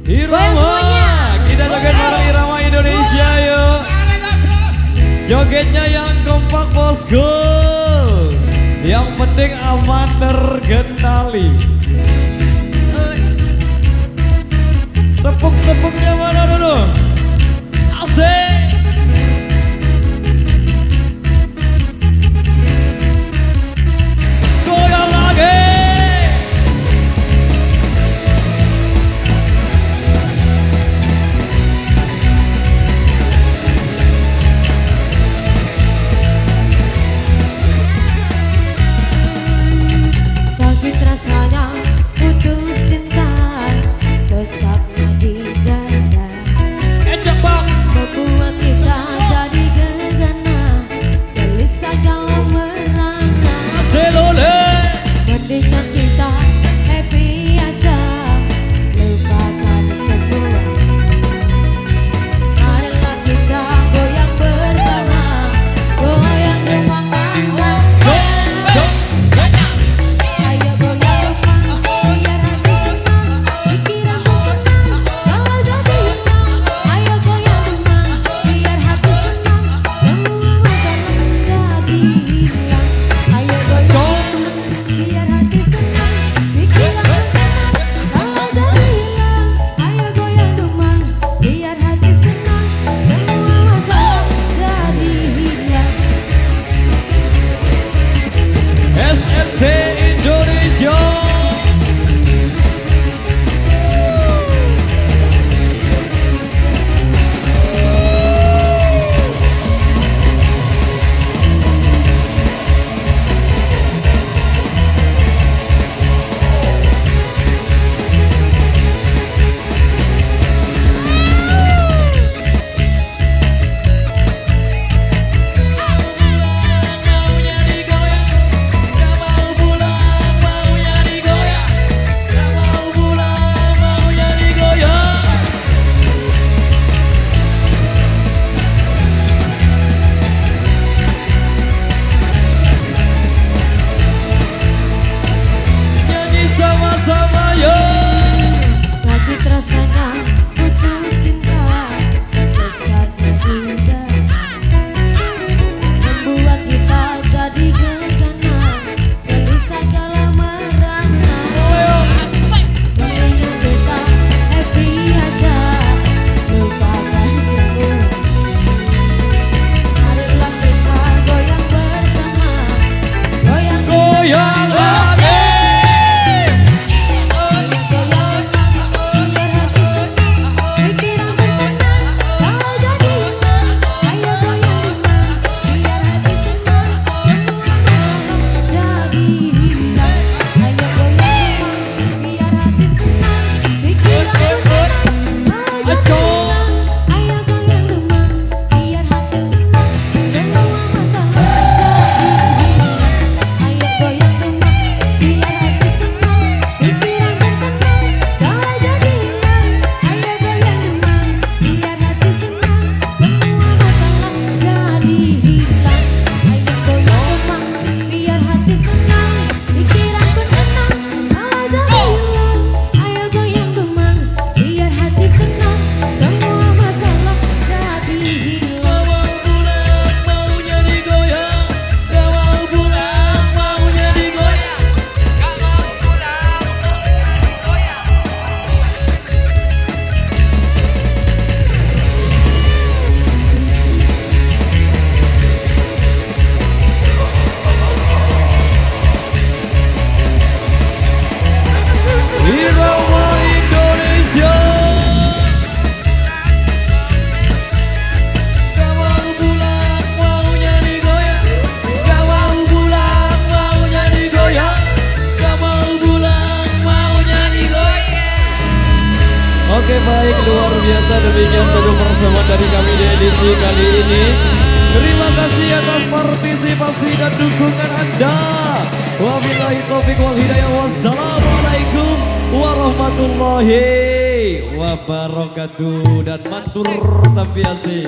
Irama, kita joget bareng Irama Indonesia yuk. Jogetnya yang kompak bosku, yang penting aman terkendali. Tepuk-tepuknya mana dulu? Asik. Goyang lagi. Sakit rasanya putus cinta, sesaknya di dada, membuat kita jadi gegana, gelisah kalau merana. Mendingan kita happy aja, lupakan semua. Marilah kita goyang bersama, goyang rumah tangga. Ayo goyang rumah, biar hati senang, pikiran tenang, kalau jadi hilang. Ayo goyang rumah, biar hati senang, semua masalah jadi hilang. Ayo goyang rumah, biar hati senang, pikiran tenang, kalau jadi hilang. Ayo goyang rumah, biar hati senang, semua masalah jadi hilang. SMT Indonesia. Sama-sama yuk. Sakit rasanya putus cinta, sesaknya di dada, membuat kita jadi gegana, gelisah kalau merana. Mendingan kita happy aja, lupakan semua. Marilah kita goyang bersama, goyang Goyang lagi. Irama Indonesia. Gak mau pulang, maunya digoyang. Gak mau pulang, maunya digoyang. Gak mau pulang, maunya digoyang. Oke baik, luar biasa, demikian saja pertemuan dari kami di edisi kali ini. Terima kasih atas partisipasi dan dukungan Anda. Wabillahi taufiq wal hidayah. Wassalamualaikum warahmatullahi wabarakatuh. Dan matur tapi asih.